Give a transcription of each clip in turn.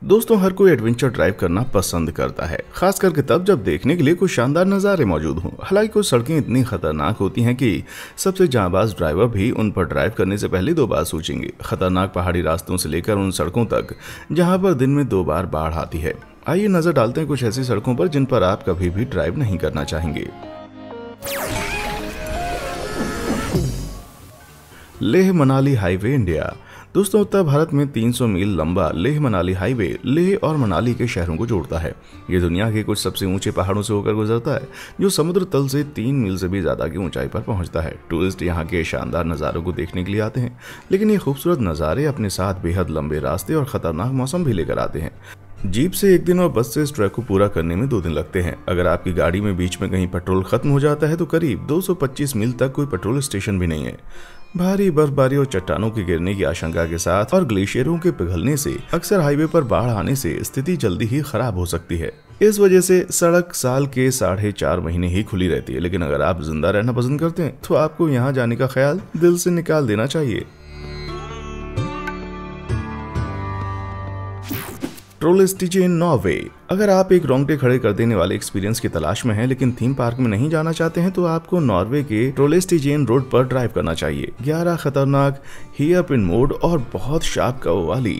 दोस्तों, हर कोई adventure drive करना पसंद करता है, खास करके तब जब देखने के लिए कुछ शानदार नज़ारे मौजूद हों। हालांकि कुछ सड़कें इतनी खतरनाक होती हैं कि सबसे जांबाज ड्राइवर भी उन पर ड्राइव करने से पहले 2 बार सोचेंगे। खतरनाक पहाड़ी रास्तों से लेकर उन सड़कों तक जहां पर दिन में 2 बार बाढ़ आती है। आइए नजर डालते हैं कुछ ऐसी सड़कों पर जिन पर आप कभी भी ड्राइव नहीं करना चाहेंगे। Leh Manali highway India. दोस्तों, उत्तर भारत में 300 मील लंबा लेह मनाली हाईवे लेह और मनाली के शहरों को जोड़ता है। ये दुनिया के कुछ सबसे ऊंचे पहाड़ों से होकर गुजरता है, जो समुद्र तल से 3 मील से भी ज्यादा की ऊंचाई पर पहुंचता है। टूरिस्ट यहाँ के शानदार नज़ारों को देखने के लिए आते हैं, लेकिन ये खूबसूरत नज़ारे अपने साथ बेहद लंबे रास्ते और खतरनाक मौसम भी लेकर आते हैं। जीप से 1 दिन और बस से इस ट्रैक को पूरा करने में 2 दिन लगते हैं। अगर आपकी गाड़ी में बीच में कहीं पेट्रोल खत्म हो जाता है तो करीब 225 मील तक कोई पेट्रोल स्टेशन भी नहीं है। भारी बर्फबारी और चट्टानों के गिरने की आशंका के साथ और ग्लेशियरों के पिघलने से अक्सर हाईवे पर बाढ़ आने से स्थिति जल्दी ही खराब हो सकती है। इस वजह से सड़क साल के 4.5 महीने ही खुली रहती है, लेकिन अगर आप जिंदा रहना पसंद करते हैं तो आपको यहाँ जाने का ख्याल दिल से निकाल देना चाहिए। ट्रोलेस्टिजेन नॉर्वे। अगर आप एक रोंगटे खड़े कर देने वाले एक्सपीरियंस की तलाश में हैं लेकिन थीम पार्क में नहीं जाना चाहते हैं तो आपको नॉर्वे के ट्रोलेस्टिजेन रोड पर ड्राइव करना चाहिए। 11 खतरनाक हेयर पिन मोड और बहुत शार्प कर्व वाली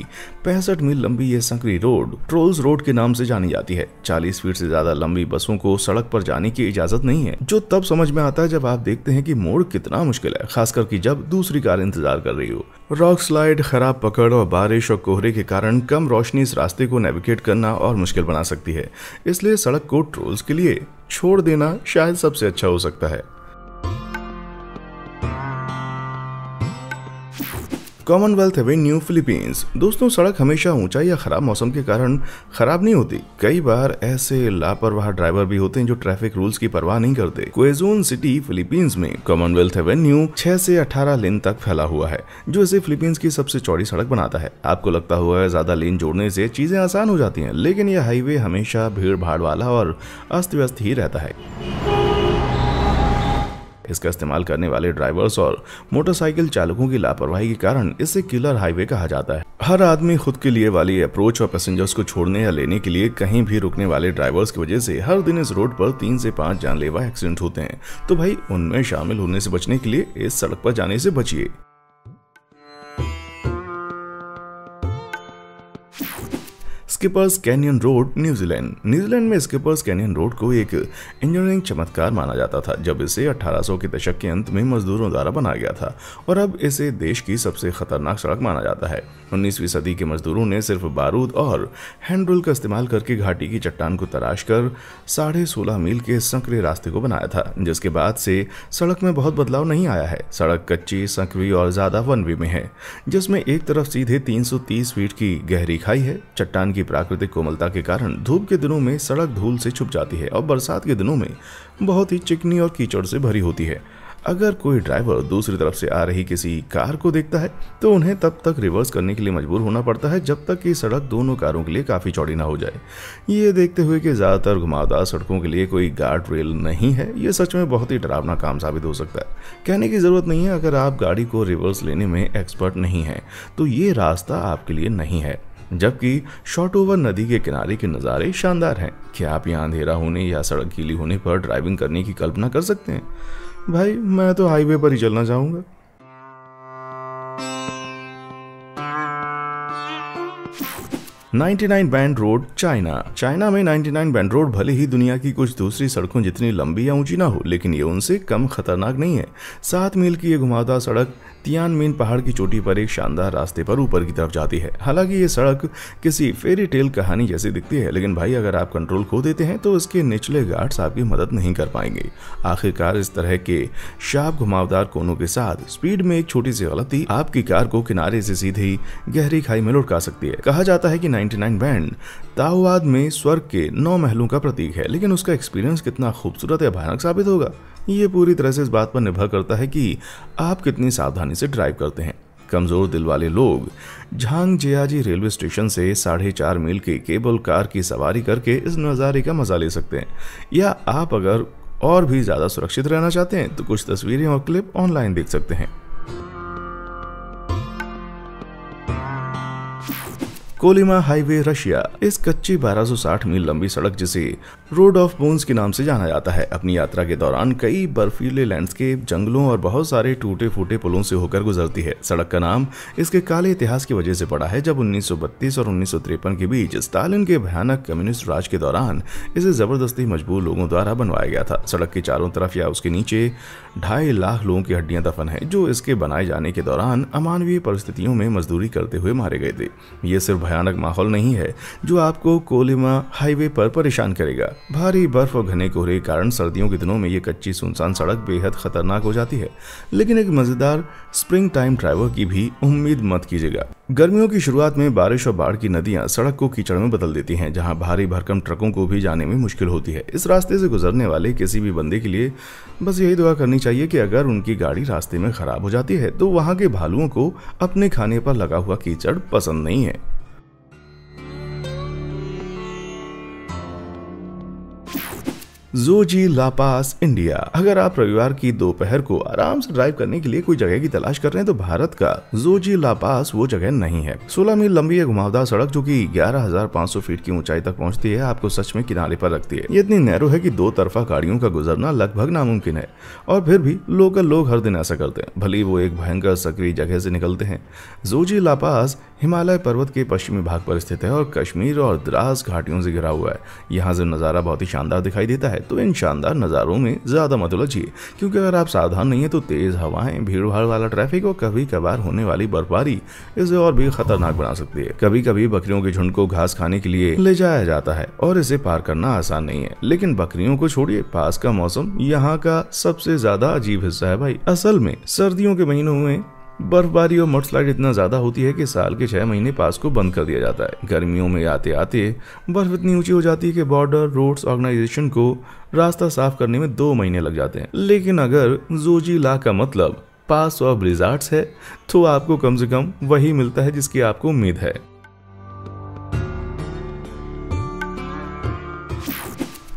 65 मील लंबी ये संकरी रोड ट्रोल्स रोड के नाम से जानी जाती है। 40 फीट से ज्यादा लंबी बसों को सड़क पर जाने की इजाजत नहीं है, जो तब समझ में आता है जब आप देखते हैं कि मोड़ कितना मुश्किल है, खासकर कि जब दूसरी कार इंतजार कर रही हो। रॉक स्लाइड, खराब पकड़ और बारिश और कोहरे के कारण कम रोशनी इस रास्ते को नेविगेट करना और मुश्किल बना सकती है, इसलिए सड़क को ट्रोल्स के लिए छोड़ देना शायद सबसे अच्छा हो सकता है। Commonwealth Avenue Philippines. दोस्तों, सड़क हमेशा ऊंचाई या खराब मौसम के कारण खराब नहीं होती। कई बार ऐसे लापरवाह ड्राइवर भी होते हैं जो ट्रैफिक रूल्स की परवाह नहीं करते। क्वेजोन सिटी फिलीपींस में कॉमनवेल्थ एवेन्यू 6 से 18 लेन तक फैला हुआ है, जो इसे फिलीपींस की सबसे चौड़ी सड़क बनाता है। आपको लगता हुआ है ज्यादा लेन जोड़ने से चीजें आसान हो जाती हैं, लेकिन यह हाईवे हमेशा भीड़ भाड़ वाला और अस्त व्यस्त ही रहता है। इसका इस्तेमाल करने वाले ड्राइवर्स और मोटरसाइकिल चालकों की लापरवाही के कारण इसे किलर हाईवे कहा जाता है। हर आदमी खुद के लिए वाली अप्रोच और पैसेंजर्स को छोड़ने या लेने के लिए कहीं भी रुकने वाले ड्राइवर्स की वजह से हर दिन इस रोड पर 3 से 5 जानलेवा एक्सीडेंट होते हैं। तो भाई, उनमें शामिल होने से बचने के लिए इस सड़क पर जाने से बचिए। Skippers canyon road, New Zealand. New Zealand में स्किपर्स कैनियन रोड को एक इंजीनियरिंग चमत्कार माना जाता था, जब इसे 1800 के दशक के अंत में मजदूरों द्वारा बनाया गया था, और अब इसे देश की सबसे खतरनाक सड़क माना जाता है। 19वीं सदी के मजदूरों ने सिर्फ बारूद और हैंड रोल का इस्तेमाल करके घाटी की चट्टान को तराश कर 16.5 मील के संकरे रास्ते को बनाया था, जिसके बाद से सड़क में बहुत बदलाव नहीं आया है। सड़क कच्ची, संकरी और ज्यादा वन वे में है, जिसमें एक तरफ सीधे 330 फीट की गहरी खाई है। चट्टान की प्राकृतिक कोमलता के कारण धूप के दिनों में सड़क धूल से छुप जाती है और बरसात के दिनों में बहुत ही चिकनी और कीचड़ से भरी होती है। अगर कोई ड्राइवर दूसरी तरफ से आ रही किसी कार को देखता है तो उन्हें तब तक रिवर्स करने के लिए मजबूर होना पड़ता है जब तक कि सड़क दोनों कारों के लिए काफी चौड़ी ना हो जाए। ये देखते हुए कि ज्यादातर घुमावदार सड़कों के लिए कोई गार्ड रेल नहीं है, ये सच में बहुत ही डरावना काम साबित हो सकता है। कहने की जरूरत नहीं है, अगर आप गाड़ी को रिवर्स लेने में एक्सपर्ट नहीं है तो ये रास्ता आपके लिए नहीं है। जबकि शॉर्ट ओवर नदी के किनारे के नज़ारे शानदार हैं। क्या आप यहाँ अंधेरा होने या सड़क गीली होने पर ड्राइविंग करने की कल्पना कर सकते हैं? भाई, मैं तो हाईवे पर ही चलना चाहूँगा। 99 बैंड रोड, चाइना। चाइना में 99 बैंड रोड भले ही दुनिया की कुछ दूसरी सड़कों जितनी लंबी या ऊंची ना हो, लेकिन ये उनसे कम खतरनाक नहीं है। 7 मील की ये घुमावदार सड़क तियानमेन पहाड़ की चोटी पर एक शानदार रास्ते पर ऊपर की तरफ जाती है। हालांकि ये सड़क किसी फेरी टेल कहानी जैसी दिखती है, लेकिन भाई, अगर आप कंट्रोल खो देते हैं तो इसके निचले घाट्स आपकी मदद नहीं कर पाएंगे। आखिरकार इस तरह के शार्प घुमावदार कोनों के साथ स्पीड में एक छोटी सी गलती आपकी कार को किनारे से सीधे गहरी खाई में लुढ़का सकती है। कहा जाता है कि 99 बैंड ताओवाद में स्वर्ग के 9 महलों का प्रतीक है, लेकिन उसका एक्सपीरियंस कितना खूबसूरत या भयानक साबित होगा, ये पूरी तरह से इस बात पर निर्भर करता है कि आप कितनी सावधानी से ड्राइव करते हैं। कमजोर दिल वाले लोग झांगजियाजी रेलवे स्टेशन से 4.5 मील की केबल कार की सवारी करके इस नज़ारे का मजा ले सकते हैं। या आप अगर और भी ज़्यादा सुरक्षित रहना चाहते हैं तो कुछ तस्वीरें और क्लिप ऑनलाइन देख सकते हैं। Kolyma highway Russia. इस कच्ची 1260 मील लंबी सड़क, जिसे रोड ऑफ बोन्स के नाम से जाना जाता है, अपनी यात्रा के दौरान कई बर्फीले लैंडस्केप, जंगलों और बहुत सारे टूटे फूटे पुलों से होकर गुजरती है। सड़क का नाम इसके काले इतिहास की वजह से पड़ा है, जब 1932 और 1953 के बीच स्टालिन के भयानक कम्युनिस्ट राज के दौरान इसे जबरदस्ती मजबूर लोगों द्वारा बनवाया गया था। सड़क के चारों तरफ या उसके नीचे 2.5 लाख लोगों की हड्डियां दफन है, जो इसके बनाए जाने के दौरान अमानवीय परिस्थितियों में मजदूरी करते हुए मारे गए थे। ये सिर्फ भयानक माहौल नहीं है जो आपको कोलिमा हाईवे पर परेशान करेगा। भारी बर्फ और घने कोहरे के कारण सर्दियों के दिनों में ये कच्ची सुनसान सड़क बेहद खतरनाक हो जाती है, लेकिन एक मजेदार स्प्रिंग टाइम ड्राइवर की भी उम्मीद मत कीजिएगा। गर्मियों की शुरुआत में बारिश और बाढ़ की नदियां सड़क को कीचड़ में बदल देती हैं, जहां भारी भरकम ट्रकों को भी जाने में मुश्किल होती है। इस रास्ते से गुजरने वाले किसी भी बंदे के लिए बस यही दुआ करनी चाहिए कि अगर उनकी गाड़ी रास्ते में खराब हो जाती है तो वहां के भालुओं को अपने खाने पर लगा हुआ कीचड़ पसंद नहीं है। जोजी ला पास, इंडिया। अगर आप रविवार की दोपहर को आराम से ड्राइव करने के लिए कोई जगह की तलाश कर रहे हैं तो भारत का जोजी ला पास वो जगह नहीं है। 16 मील लंबी घुमावदार सड़क, जो कि 11,500 फीट की ऊंचाई तक पहुंचती है, आपको सच में किनारे पर रखती है। ये इतनी नैरो है कि दो तरफा गाड़ियों का गुजरना लगभग नामुमकिन है, और फिर भी लोकल लोग हर दिन ऐसा करते हैं, भले वो एक भयंकर सक्रिय जगह से निकलते हैं। जोजी ला पास हिमालय पर्वत के पश्चिमी भाग पर स्थित है और कश्मीर और द्रास घाटियों से घिरा हुआ है। यहाँ से नज़ारा बहुत ही शानदार दिखाई देता है, तो इन शानदार नज़ारों में ज़्यादा मत उलझिए, क्योंकि अगर आप सावधान नहीं है तो तेज़ हवाएं, भीड़ भाड़ वाला ट्रैफिक और कभी कभार होने वाली बर्फबारी इसे और भी खतरनाक बना सकती है। कभी कभी बकरियों के झुंड को घास खाने के लिए ले जाया जाता है और इसे पार करना आसान नहीं है, लेकिन बकरियों को छोड़िए, पास का मौसम यहाँ का सबसे ज़्यादा अजीब हिस्सा है भाई। असल में सर्दियों के महीनों में बर्फबारी और मडस्लाइड इतना ज्यादा होती है कि साल के 6 महीने पास को बंद कर दिया जाता है। गर्मियों में आते आते बर्फ इतनी ऊंची हो जाती है कि बॉर्डर रोड्स ऑर्गेनाइजेशन को रास्ता साफ करने में 2 महीने लग जाते हैं। लेकिन अगर जोजी ला का मतलब पास ऑफ ब्लिज़ार्ड्स है तो आपको कम से कम वही मिलता है जिसकी आपको उम्मीद है।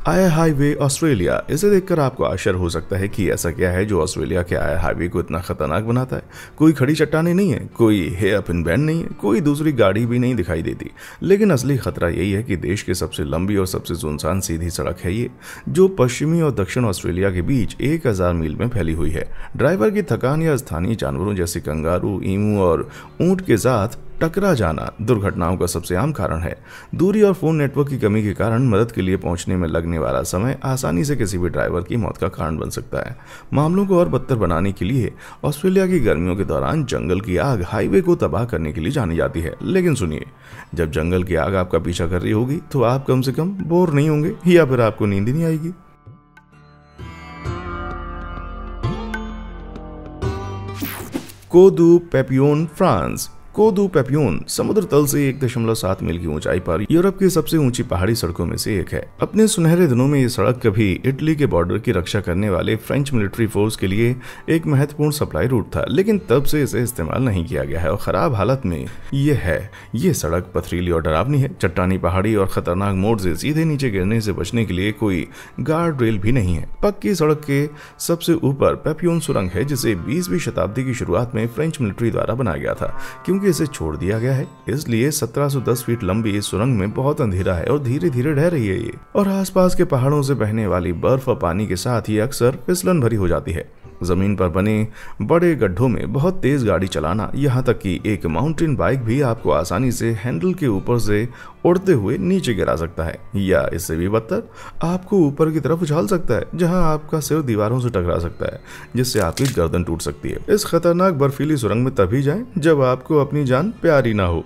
आया हाईवे ऑस्ट्रेलिया। इसे देखकर आपको आश्चर्य हो सकता है कि ऐसा क्या है जो ऑस्ट्रेलिया के आया हाईवे को इतना खतरनाक बनाता है। कोई खड़ी चट्टानें नहीं है, कोई हेयर पिन बैंड नहीं है, कोई दूसरी गाड़ी भी नहीं दिखाई देती, लेकिन असली खतरा यही है कि देश की सबसे लंबी और सबसे सुनसान सीधी सड़क है ये, जो पश्चिमी और दक्षिण ऑस्ट्रेलिया के बीच 1000 मील में फैली हुई है। ड्राइवर की थकान या स्थानीय जानवरों जैसे कंगारू, ईमू और ऊंट के साथ टकरा जाना दुर्घटनाओं का सबसे आम कारण है। दूरी और फोन नेटवर्क की कमी के कारण मदद के लिए पहुंचने में लगने वाला समय आसानी से किसी भी ड्राइवर की मौत का कारण बन सकता है। मामलों को और बदतर बनाने के लिए ऑस्ट्रेलिया की गर्मियों के दौरान जंगल की आग हाईवे को तबाह करने के लिए जानी जाती है। लेकिन सुनिए, जब जंगल की आग आपका पीछा कर रही होगी तो आप कम से कम बोर नहीं होंगे या फिर आपको नींद नहीं आएगी। कोदू पेपियोन, फ्रांस। कोदू पेपियोन समुद्र तल से 1.7 मील की ऊंचाई पर यूरोप की सबसे ऊंची पहाड़ी सड़कों में से एक है। अपने सुनहरे दिनों में ये सड़क कभी इटली के बॉर्डर की रक्षा करने वाले फ्रेंच मिलिट्री फोर्स के लिए एक महत्वपूर्ण सप्लाई रूट था, लेकिन तब से इसे इस्तेमाल नहीं किया गया है और खराब हालत में ये है। ये सड़क पथरीली और डरावनी है। चट्टानी पहाड़ी और खतरनाक मोड़ से सीधे नीचे गिरने से बचने के लिए कोई गार्ड रेल भी नहीं है। पक्की सड़क के सबसे ऊपर पेपियोन सुरंग है, जिसे 20वीं शताब्दी की शुरुआत में फ्रेंच मिलिट्री द्वारा बनाया गया था। क्योंकि इसे छोड़ दिया गया है, इसलिए 1710 फीट लंबी इस सुरंग में बहुत अंधेरा है और धीरे धीरे ढह रही है ये। और आसपास के पहाड़ों से बहने वाली बर्फ और पानी के साथ ही अक्सर फिसलन भरी हो जाती है। जमीन पर बने बड़े गड्ढों में बहुत तेज गाड़ी चलाना, यहाँ तक कि एक माउंटेन बाइक भी आपको आसानी से हैंडल के ऊपर से उड़ते हुए नीचे गिरा सकता है, या इससे भी बदतर आपको ऊपर की तरफ उछाल सकता है, जहां आपका सिर दीवारों से टकरा सकता है, जिससे आपकी गर्दन टूट सकती है। इस खतरनाक बर्फीली सुरंग में तभी जाएं जब आपको अपनी जान प्यारी ना हो।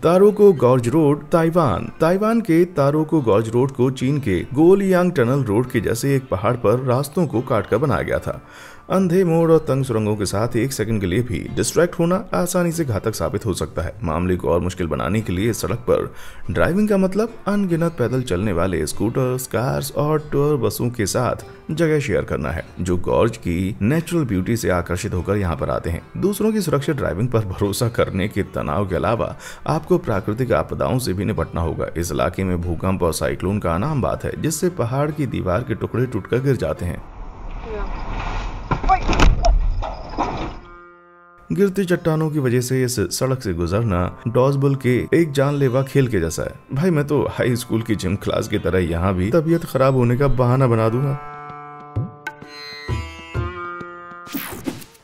तारोको गॉर्ज रोड, ताइवान। ताइवान के तारोको गॉर्ज रोड को चीन के गोलियांग टनल रोड के जैसे एक पहाड़ पर रास्तों को काटकर बनाया गया था। अंधे मोड़ और तंग सुरंगों के साथ 1 सेकंड के लिए भी डिस्ट्रैक्ट होना आसानी से घातक साबित हो सकता है। मामले को और मुश्किल बनाने के लिए सड़क पर ड्राइविंग का मतलब अनगिनत पैदल चलने वाले स्कूटर्स, कार्स और टूर बसों के साथ जगह शेयर करना है, जो गॉर्ज की नेचुरल ब्यूटी से आकर्षित होकर यहाँ पर आते हैं। दूसरों की सुरक्षित ड्राइविंग पर भरोसा करने के तनाव के अलावा आपको प्राकृतिक आपदाओं से भी निपटना होगा। इस इलाके में भूकंप और साइक्लोन का आम बात है, जिससे पहाड़ की दीवार के टुकड़े टूटकर गिर जाते हैं। गिरती चट्टानों की वजह से इस सड़क से गुजरना डॉजबॉल के एक जानलेवा खेल के जैसा है। भाई मैं तो हाई स्कूल की जिम क्लास की तरह यहाँ भी तबीयत खराब होने का बहाना बना दूंगा।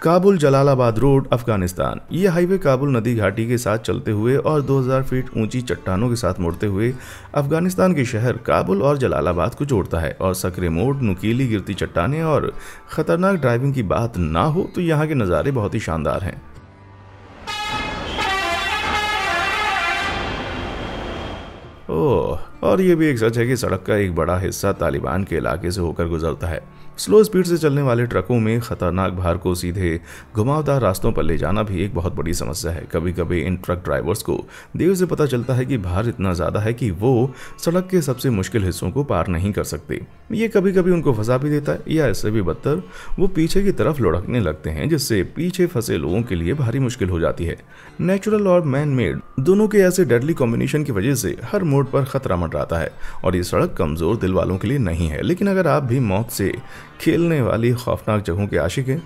काबुल जलालाबाद रोड अफगानिस्तान। ये हाईवे काबुल नदी घाटी के साथ चलते हुए और 2000 फीट ऊंची चट्टानों के साथ मुड़ते हुए अफगानिस्तान के शहर काबुल और जलालाबाद को जोड़ता है। और सकरे मोड़, नुकीली गिरती चट्टानें और खतरनाक ड्राइविंग की बात ना हो तो यहाँ के नज़ारे बहुत ही शानदार हैं। ओह, और ये भी एक सच है कि सड़क का एक बड़ा हिस्सा तालिबान के इलाके से होकर गुजरता है। स्लो स्पीड से चलने वाले ट्रकों में खतरनाक भार को सीधे घुमावदार रास्तों पर ले जाना भी एक बहुत बड़ी समस्या है। कभी कभी इन ट्रक ड्राइवर्स को देर से पता चलता है कि भार इतना ज़्यादा है कि वो सड़क के सबसे मुश्किल हिस्सों को पार नहीं कर सकते। ये कभी कभी उनको फंसा भी देता है, या इससे भी बदतर वो पीछे की तरफ लुढ़कने लगते हैं, जिससे पीछे फंसे लोगों के लिए भारी मुश्किल हो जाती है। नेचुरल और मैन मेड दोनों के ऐसे डेडली कॉम्बिनेशन की वजह से हर मोड़ पर खतरा मंडराता है। और ये सड़क कमज़ोर दिल वालों के लिए नहीं है, लेकिन अगर आप भी मौत से खेलने वाली खौफनाक जगहों के आशिक हैं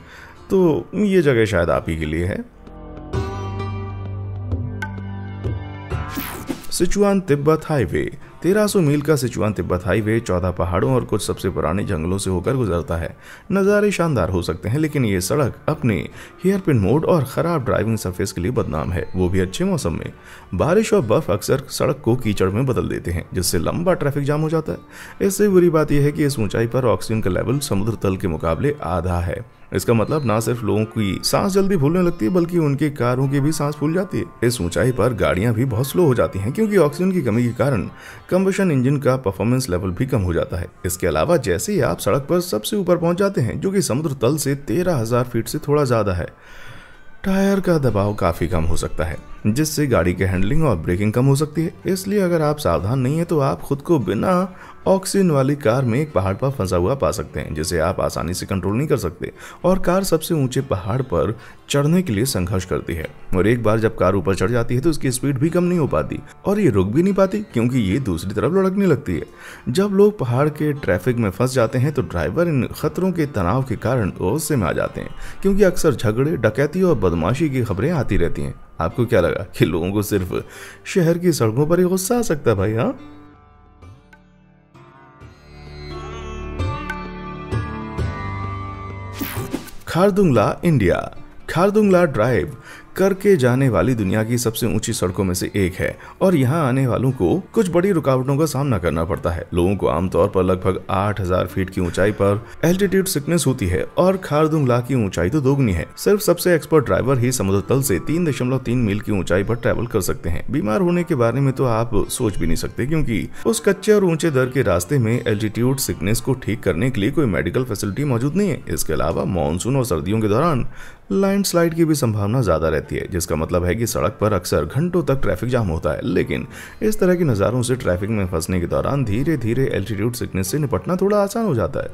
तो ये जगह शायद आप ही के लिए है। Sichuan Tibet highway. 1300 मील का सिचुआन तिब्बत हाईवे 14 पहाड़ों और कुछ सबसे पुराने जंगलों से होकर गुजरता है। नज़ारे शानदार हो सकते हैं, लेकिन ये सड़क अपने हेयरपिन मोड और ख़राब ड्राइविंग सरफेस के लिए बदनाम है, वो भी अच्छे मौसम में। बारिश और बर्फ अक्सर सड़क को कीचड़ में बदल देते हैं, जिससे लंबा ट्रैफिक जाम हो जाता है। इससे बुरी बात यह है कि इस ऊंचाई पर ऑक्सीजन का लेवल समुद्र तल के मुकाबले आधा है। इसका मतलब ना सिर्फ लोगों की सांस जल्दी फूलने लगती है, बल्कि उनके कारों की भी सांस फूल जाती है। इस ऊंचाई पर गाड़ियां भी बहुत स्लो हो जाती हैं, क्योंकि ऑक्सीजन की कमी के कारण कंबशन इंजन का परफॉर्मेंस लेवल भी कम हो जाता है। इसके अलावा जैसे ही आप सड़क पर सबसे ऊपर पहुंच जाते हैं, जो कि समुद्र तल से 13,000 फीट से थोड़ा ज्यादा है, टायर का दबाव काफी कम हो सकता है, जिससे गाड़ी के हैंडलिंग और ब्रेकिंग कम हो सकती है। इसलिए अगर आप सावधान नहीं है तो आप खुद को बिना ऑक्सीजन वाली कार में एक पहाड़ पर फंसा हुआ पा सकते हैं, जिसे आप आसानी से कंट्रोल नहीं कर सकते। और कार सबसे ऊंचे पहाड़ पर चढ़ने के लिए संघर्ष करती है, और एक बार जब कार ऊपर चढ़ जाती है तो उसकी स्पीड भी कम नहीं हो पाती, और ये रुक भी नहीं पाती, क्योंकि ये दूसरी तरफ लुढ़कने लगती है। जब लोग पहाड़ के ट्रैफिक में फंस जाते हैं तो ड्राइवर इन खतरों के तनाव के कारण गुस्से में आ जाते हैं, क्योंकि अक्सर झगड़े, डकैती और बदमाशी की खबरें आती रहती हैं। आपको क्या लगा कि लोगों को सिर्फ शहर की सड़कों पर ही गुस्सा आ सकता है भाई? हाँ, खारदुंगला इंडिया। खारदुंगला ड्राइव करके जाने वाली दुनिया की सबसे ऊंची सड़कों में से एक है, और यहाँ आने वालों को कुछ बड़ी रुकावटों का सामना करना पड़ता है। लोगों को आमतौर पर लगभग 8000 फीट की ऊंचाई पर एल्टीट्यूड सिकनेस होती है, और खारदुंगला की ऊंचाई तो दोगुनी है। सिर्फ सबसे एक्सपर्ट ड्राइवर ही समुद्र तल से 3.3 मील की ऊंचाई पर ट्रैवल कर सकते हैं। बीमार होने के बारे में तो आप सोच भी नहीं सकते, क्योंकि उस कच्चे और ऊंचे दर के रास्ते में एल्टीट्यूड सिकनेस को ठीक करने के लिए कोई मेडिकल फैसिलिटी मौजूद नहीं है। इसके अलावा मानसून और सर्दियों के दौरान लैंडस्लाइड की भी संभावना ज्यादा रहती है, जिसका मतलब है कि सड़क पर अक्सर घंटों तक ट्रैफिक जाम होता है। लेकिन इस तरह के नज़ारों से ट्रैफिक में फंसने के दौरान धीरे धीरे एल्टीट्यूड सिकनेस से निपटना थोड़ा आसान हो जाता है।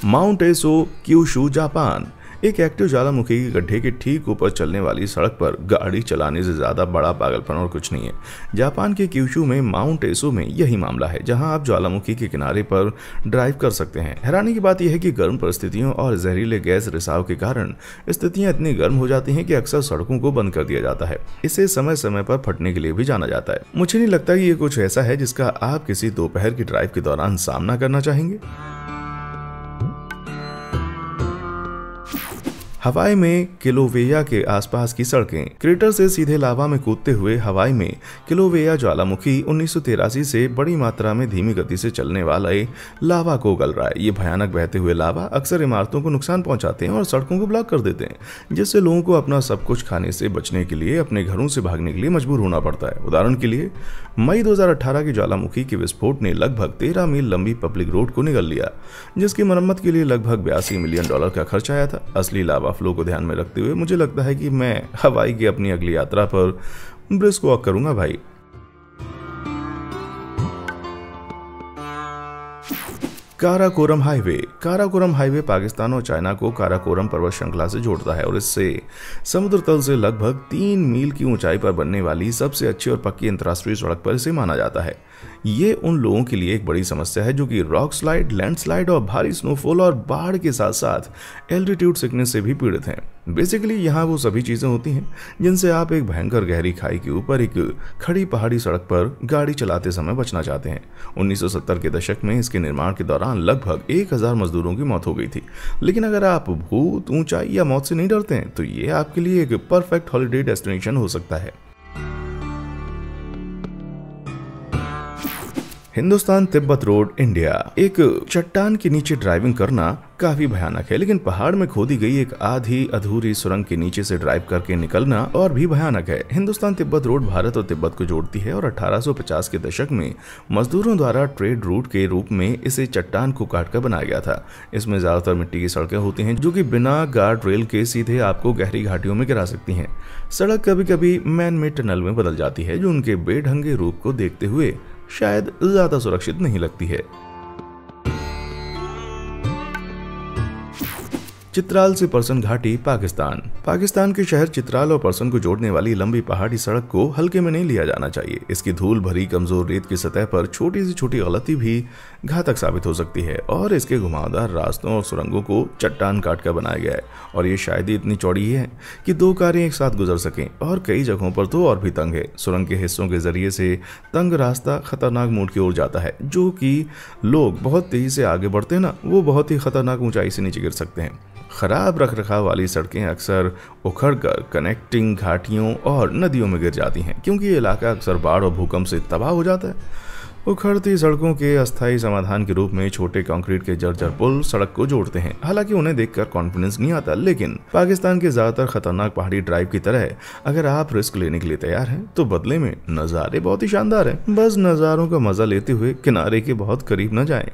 माउंट एसो, क्यूशू, जापान। एक एक्टिव ज्वालामुखी के गड्ढे के ठीक ऊपर चलने वाली सड़क पर गाड़ी चलाने से ज्यादा बड़ा पागलपन और कुछ नहीं है। जापान के क्यूशू में माउंट एसो में यही मामला है, जहां आप ज्वालामुखी के किनारे पर ड्राइव कर सकते हैं। हैरानी की बात यह है कि गर्म परिस्थितियों और जहरीले गैस रिसाव के कारण स्थितियां इतनी गर्म हो जाती हैं कि अक्सर सड़कों को बंद कर दिया जाता है। इसे समय समय पर फटने के लिए भी जाना जाता है। मुझे नहीं लगता कि ये कुछ ऐसा है जिसका आप किसी दोपहर की ड्राइव के दौरान सामना करना चाहेंगे। हवाई में किलोवेया के आसपास की सड़कें। क्रेटर से सीधे लावा में कूदते हुए हवाई में किलोवेया ज्वालामुखी 1983 से बड़ी मात्रा में धीमी गति से चलने वाला लावा को उगल रहा है। ये भयानक बहते हुए लावा अक्सर इमारतों को नुकसान पहुंचाते हैं और सड़कों को ब्लॉक कर देते हैं, जिससे लोगों को अपना सब कुछ खाने से बचने के लिए अपने घरों से भागने के लिए मजबूर होना पड़ता है। उदाहरण के लिए मई 2018 की ज्वालामुखी के विस्फोट ने लगभग 13 मील लंबी पब्लिक रोड को निगल लिया, जिसकी मरम्मत के लिए लगभग $82 मिलियन का खर्च आया था। असली लावा फ्लो को ध्यान में रखते हुए मुझे लगता है कि मैं हवाई की अपनी अगली यात्रा पर ब्रिस्क वॉक करूंगा भाई। काराकोरम हाईवे। काराकोरम हाईवे पाकिस्तान और चाइना को काराकोरम पर्वत श्रृंखला से जोड़ता है और इससे समुद्र तल से लगभग 3 मील की ऊंचाई पर बनने वाली सबसे अच्छी और पक्की अंतर्राष्ट्रीय सड़क पर इसे माना जाता है। ये उन लोगों के लिए एक बड़ी समस्या है जो कि रॉक स्लाइड, लैंडस्लाइड और भारी स्नोफॉल और बाढ़ के साथ साथ एल्टीट्यूड सिकनेस से भी पीड़ित हैं। बेसिकली यहाँ वो सभी चीज़ें होती हैं जिनसे आप एक भयंकर गहरी खाई के ऊपर एक खड़ी पहाड़ी सड़क पर गाड़ी चलाते समय बचना चाहते हैं। 1970 के दशक में इसके निर्माण के दौरान लगभग 1000 मजदूरों की मौत हो गई थी। लेकिन अगर आप भूत, ऊंचाई या मौत से नहीं डरते हैं तो ये आपके लिए एक परफेक्ट हॉलिडे डेस्टिनेशन हो सकता है। Hindustan Tibet road, India. एक चट्टान के नीचे ड्राइविंग करना काफी भयानक है, लेकिन पहाड़ में खोदी गई एक आधी अधूरी सुरंग के नीचे से ड्राइव करके निकलना और भी भयानक है। हिंदुस्तान तिब्बत रोड भारत और तिब्बत को जोड़ती है और 1850 के दशक में मजदूरों द्वारा ट्रेड रूट के रूप में इसे चट्टान को काटकर बनाया गया था। इसमें ज्यादातर मिट्टी की सड़कें होती हैं जो कि बिना गार्ड रेल के सीधे आपको गहरी घाटियों में गिरा सकती हैं। सड़क कभी कभी मैन मेड टनल में बदल जाती है जो उनके बेढंगे रूप को देखते हुए शायद ज्यादा सुरक्षित नहीं लगती है। चित्राल से परसन घाटी, पाकिस्तान के शहर चित्राल और परसन को जोड़ने वाली लंबी पहाड़ी सड़क को हल्के में नहीं लिया जाना चाहिए। इसकी धूल भरी कमजोर रेत की सतह पर छोटी से छोटी गलती भी घातक साबित हो सकती है और इसके घुमावदार रास्तों और सुरंगों को चट्टान काट कर बनाया गया है और ये शायद ही इतनी चौड़ी है कि 2 कारें एक साथ गुजर सकें और कई जगहों पर तो और भी तंग है। सुरंग के हिस्सों के जरिए से तंग रास्ता खतरनाक मोड़ की ओर जाता है जो कि लोग बहुत तेजी से आगे बढ़ते हैं ना, वो बहुत ही खतरनाक ऊंचाई से नीचे गिर सकते हैं। खराब रखरखाव वाली सड़कें अक्सर उखड़कर कनेक्टिंग घाटियों और नदियों में गिर जाती हैं क्योंकि ये इलाका अक्सर बाढ़ और भूकंप से तबाह हो जाता है। उखड़ती सड़कों के अस्थायी समाधान के रूप में छोटे कंक्रीट के जर्जर पुल सड़क को जोड़ते हैं। हालांकि उन्हें देखकर कॉन्फिडेंस नहीं आता, लेकिन पाकिस्तान के ज्यादातर खतरनाक पहाड़ी ड्राइव की तरह अगर आप रिस्क लेने के लिए तैयार हैं तो बदले में नज़ारे बहुत ही शानदार हैं। बस नज़ारों का मजा लेते हुए किनारे के बहुत करीब न जाएं।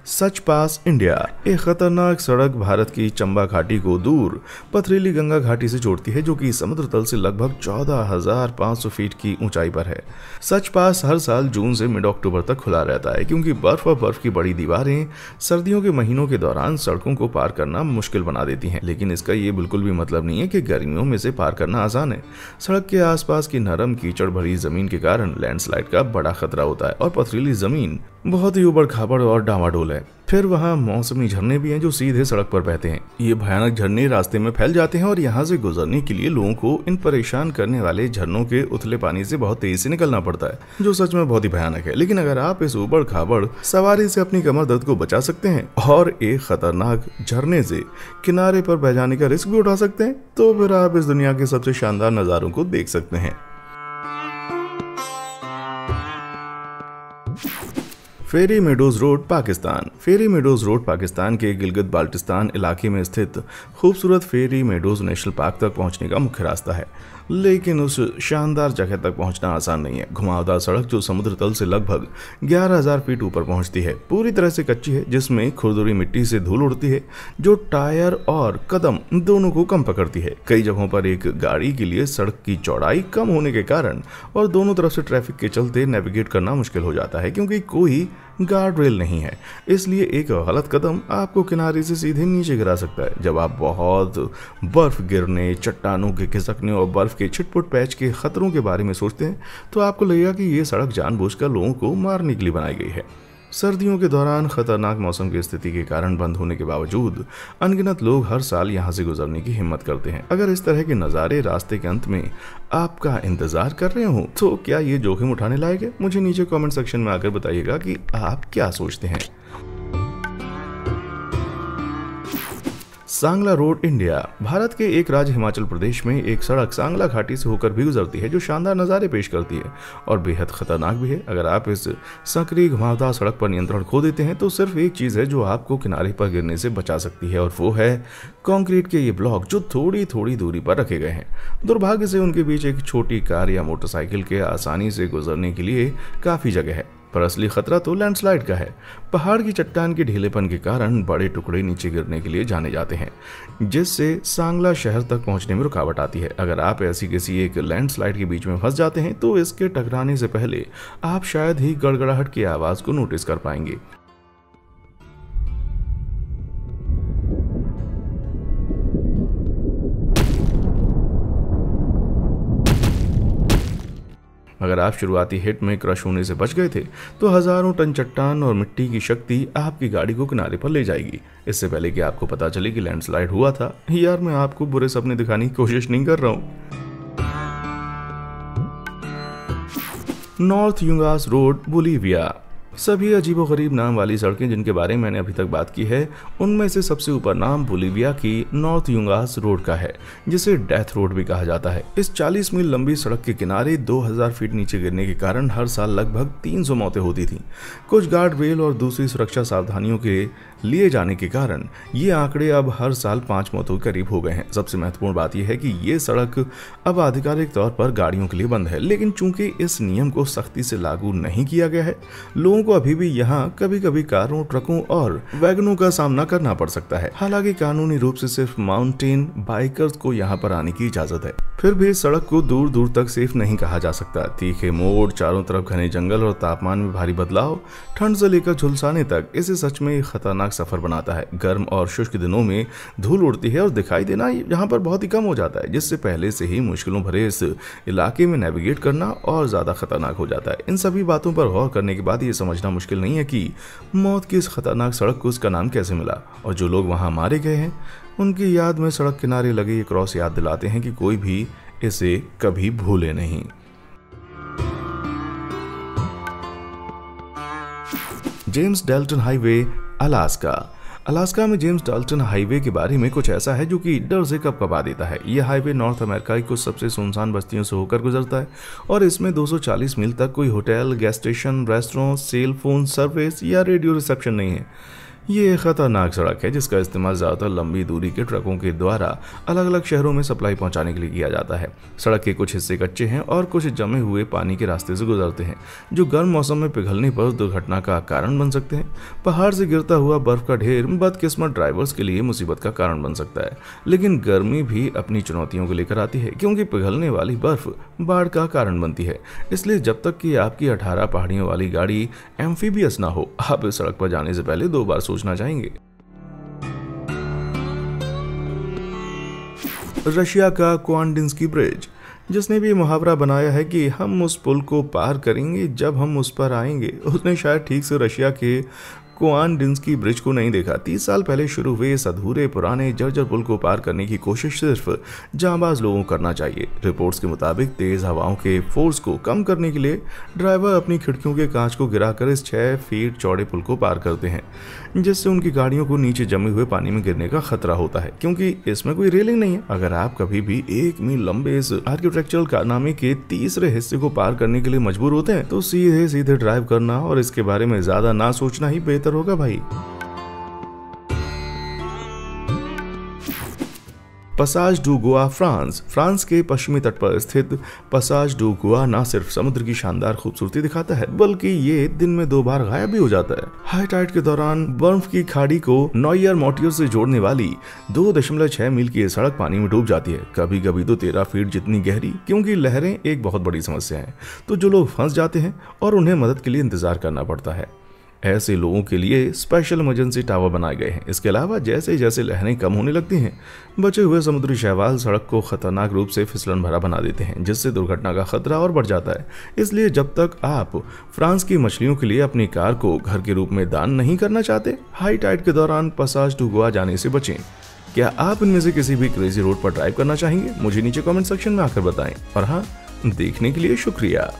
सच पास, इंडिया। एक खतरनाक सड़क भारत की चंबा घाटी को दूर पथरीली गंगा घाटी से जोड़ती है जो कि समुद्र तल से लगभग 14,500 फीट की ऊंचाई पर है। सच पास हर साल जून से मिड अक्टूबर तक खुला रहता है क्योंकि बर्फ और बर्फ की बड़ी दीवारें सर्दियों के महीनों के दौरान सड़कों को पार करना मुश्किल बना देती हैं। लेकिन इसका ये बिल्कुल भी मतलब नहीं है कि गर्मियों में से पार करना आसान है। सड़क के आसपास की नरम कीचड़ भरी जमीन के कारण लैंडस्लाइड का बड़ा खतरा होता है और पथरीली जमीन बहुत ही उबड़ खाबड़ और डामाडोल है। फिर वहाँ मौसमी झरने भी हैं जो सीधे सड़क पर बहते हैं। ये भयानक झरने रास्ते में फैल जाते हैं और यहाँ से गुजरने के लिए लोगों को इन परेशान करने वाले झरनों के उथले पानी से बहुत तेजी से निकलना पड़ता है जो सच में बहुत ही भयानक है। लेकिन अगर आप इस उबड़ खाबड़ सवारी से अपनी कमर दर्द को बचा सकते हैं और एक खतरनाक झरने से किनारे पर बह जाने का रिस्क भी उठा सकते हैं तो फिर आप इस दुनिया के सबसे शानदार नज़ारों को देख सकते हैं। फेरी मेडोज रोड, पाकिस्तान। फेरी मेडोज रोड पाकिस्तान के गिलगित बाल्टिस्तान इलाके में स्थित खूबसूरत फेरी मेडोज नेशनल पार्क तक पहुंचने का मुख्य रास्ता है, लेकिन उस शानदार जगह तक पहुंचना आसान नहीं है। घुमावदार सड़क जो समुद्र तल से लगभग 11,000 फीट ऊपर पहुंचती है पूरी तरह से कच्ची है जिसमें खुरदुरी मिट्टी से धूल उड़ती है जो टायर और कदम दोनों को कम पकड़ती है। कई जगहों पर एक गाड़ी के लिए सड़क की चौड़ाई कम होने के कारण और दोनों तरफ से ट्रैफिक के चलते नेविगेट करना मुश्किल हो जाता है क्योंकि कोई गार्ड रेल नहीं है। इसलिए एक गलत कदम आपको किनारे से सीधे नीचे गिरा सकता है। जब आप बहुत बर्फ गिरने, चट्टानों के खिसकने और बर्फ के छिटपुट पैच के खतरों के बारे में सोचते हैं तो आपको लगेगा कि ये सड़क जानबूझकर लोगों को मारने के लिए बनाई गई है। सर्दियों के दौरान खतरनाक मौसम की स्थिति के कारण बंद होने के बावजूद अनगिनत लोग हर साल यहाँ से गुजरने की हिम्मत करते हैं। अगर इस तरह के नज़ारे रास्ते के अंत में आपका इंतजार कर रहे हो तो क्या ये जोखिम उठाने लायक है? मुझे नीचे कमेंट सेक्शन में आकर बताइएगा कि आप क्या सोचते हैं। Sangla road, India. भारत के एक राज्य हिमाचल प्रदेश में एक सड़क सांगला घाटी से होकर भी गुजरती है जो शानदार नज़ारे पेश करती है और बेहद खतरनाक भी है। अगर आप इस संकरी घुमावदार सड़क पर नियंत्रण खो देते हैं तो सिर्फ एक चीज़ है जो आपको किनारे पर गिरने से बचा सकती है और वो है कंक्रीट के ये ब्लॉक जो थोड़ी थोड़ी दूरी पर रखे गए हैं। दुर्भाग्य से उनके बीच एक छोटी कार या मोटरसाइकिल के आसानी से गुजरने के लिए काफ़ी जगह है, पर असली खतरा तो लैंडस्लाइड का है। पहाड़ की चट्टान के ढीलेपन के कारण बड़े टुकड़े नीचे गिरने के लिए जाने जाते हैं जिससे सांगला शहर तक पहुंचने में रुकावट आती है। अगर आप ऐसी किसी एक लैंडस्लाइड के बीच में फंस जाते हैं तो इसके टकराने से पहले आप शायद ही गड़गड़ाहट की आवाज को नोटिस कर पाएंगे। आप शुरुआती हिट में क्रश होने से बच गए थे तो हजारों टन चट्टान और मिट्टी की शक्ति आपकी गाड़ी को किनारे पर ले जाएगी। इससे पहले कि आपको पता चले कि लैंडस्लाइड हुआ था, यार मैं आपको बुरे सपने दिखाने की कोशिश नहीं कर रहा हूँ। North Yungas Road, Bolivia. सभी अजीबोगरीब नाम वाली सड़कें जिनके बारे में मैंने अभी तक बात की है, उनमें से सबसे ऊपर नाम बोलीविया की नॉर्थ यूंगास रोड का है, जिसे डेथ रोड भी कहा जाता है। इस 40 मील लंबी सड़क के किनारे 2000 फीट नीचे गिरने के कारण हर साल लगभग 300 मौतें होती थीं। कुछ गार्ड रेल और दूसरी सुरक्षा सावधानियों के लिए जाने के कारण ये आंकड़े अब हर साल 5 मौतों के करीब हो गए हैं। सबसे महत्वपूर्ण बात यह है कि ये सड़क अब आधिकारिक तौर पर गाड़ियों के लिए बंद है, लेकिन चूंकि इस नियम को सख्ती से लागू नहीं किया गया है, लोगों को अभी भी यहाँ कभी कभी कारों, ट्रकों और वैगनों का सामना करना पड़ सकता है। हालांकि कानूनी रूप से सिर्फ माउंटेन बाइकर्स को यहाँ पर आने की इजाजत है, फिर भी इस सड़क को दूर दूर तक सेफ नहीं कहा जा सकता। तीखे मोड़, चारों तरफ घने जंगल और तापमान में भारी बदलाव, ठंड से लेकर झुलसाने तक इसे सच में खतरनाक सफर बनाता है। गर्म और शुष्क दिनों में धूल उड़ती है और दिखाई देना यहाँ पर बहुत ही कम हो जाता है, जिससे पहले से ही मुश्किलों भरे इस इलाके में नेविगेट करना और ज्यादा खतरनाक हो जाता है। इन सभी बातों पर गौर करने के बाद ये समझना मुश्किल नहीं है कि मौत की इस खतरनाक सड़क को इसका नाम कैसे मिला, और जो लोग वहां मारे गए हैं उनकी याद में सड़क किनारे लगे ये क्रॉस याद दिलाते हैं कि कोई भी इसे कभी भूले नहीं। James Dalton highway, Alaska. Alaska में जेम्स डाल्टन हाईवे के बारे में कुछ ऐसा है जो कि डर से कपकपा देता है। यह हाईवे नॉर्थ अमेरिका की कुछ सबसे सुनसान बस्तियों से होकर गुजरता है और इसमें 240 मील तक कोई hotel, gas station, restaurant, cell phone service या रेडियो रिसेप्शन नहीं है। ये एक खतरनाक सड़क है जिसका इस्तेमाल ज़्यादातर लंबी दूरी के ट्रकों के द्वारा अलग अलग शहरों में सप्लाई पहुंचाने के लिए किया जाता है। सड़क के कुछ हिस्से कच्चे हैं और कुछ जमे हुए पानी के रास्ते से गुजरते हैं, जो गर्म मौसम में पिघलने पर दुर्घटना का कारण बन सकते हैं। पहाड़ से गिरता हुआ बर्फ का ढेर बदकिस्मत ड्राइवर्स के लिए मुसीबत का कारण बन सकता है, लेकिन गर्मी भी अपनी चुनौतियों को लेकर आती है, क्योंकि पिघलने वाली बर्फ बाढ़ का कारण बनती है। इसलिए जब तक कि आपकी 18 पहाड़ियों वाली गाड़ी एम्फीबियस ना हो, आप इस सड़क पर जाने से पहले 2 बार सोचना चाहेंगे। रशिया का क्वांडिन्स्की ब्रिज, जिसने भी मुहावरा बनाया है कि हम उस पुल को पार करेंगे जब हम उस पर आएंगे, उसने शायद ठीक से रशिया के क्वांडिन्स्की ब्रिज को नहीं देखा। 30 साल पहले शुरू हुए इस अधूरे पुराने जर्जर पुल को पार करने की कोशिश सिर्फ जांबाज लोगों को करना चाहिए। रिपोर्ट्स के मुताबिक तेज हवाओं के फोर्स को कम करने के लिए ड्राइवर अपनी खिड़कियों के कांच को गिराकर इस 6 फीट चौड़े पुल को पार करते हैं, जिससे उनकी गाड़ियों को नीचे जमे हुए पानी में गिरने का खतरा होता है, क्योंकि इसमें कोई रेलिंग नहीं है। अगर आप कभी भी 1 मील लंबे इस आर्किटेक्चरल कारनामे के तीसरे हिस्से को पार करने के लिए मजबूर होते हैं तो सीधे सीधे ड्राइव करना और इसके बारे में ज्यादा ना सोचना ही बेहतर होगा भाई। पसाज डू गोवा, फ्रांस। फ्रांस के पश्चिमी तट पर स्थित पसाज डू गोवा न सिर्फ समुद्र की शानदार खूबसूरती दिखाता है, बल्कि ये दिन में 2 बार गायब भी हो जाता है। हाई टाइड के दौरान बर्फ की खाड़ी को नॉयर मोटियर से जोड़ने वाली 2.6 मील की सड़क पानी में डूब जाती है, कभी कभी तो 13 फीट जितनी गहरी, क्योंकि लहरें एक बहुत बड़ी समस्या है। तो जो लोग फंस जाते हैं और उन्हें मदद के लिए इंतजार करना पड़ता है, ऐसे लोगों के लिए स्पेशल इमरजेंसी टावर बनाए गए हैं। इसके अलावा जैसे जैसे लहरें कम होने लगती हैं, बचे हुए समुद्री शैवाल सड़क को खतरनाक रूप से फिसलन भरा बना देते हैं, जिससे दुर्घटना का खतरा और बढ़ जाता है। इसलिए जब तक आप फ्रांस की मछलियों के लिए अपनी कार को घर के रूप में दान नहीं करना चाहते, हाई टाइड के दौरान पसाज डू गोवा जाने से बचें। क्या आप इनमें से किसी भी क्रेजी रोड पर ड्राइव करना चाहेंगे? मुझे नीचे कमेंट सेक्शन में आकर बताएं। और हाँ, देखने के लिए शुक्रिया।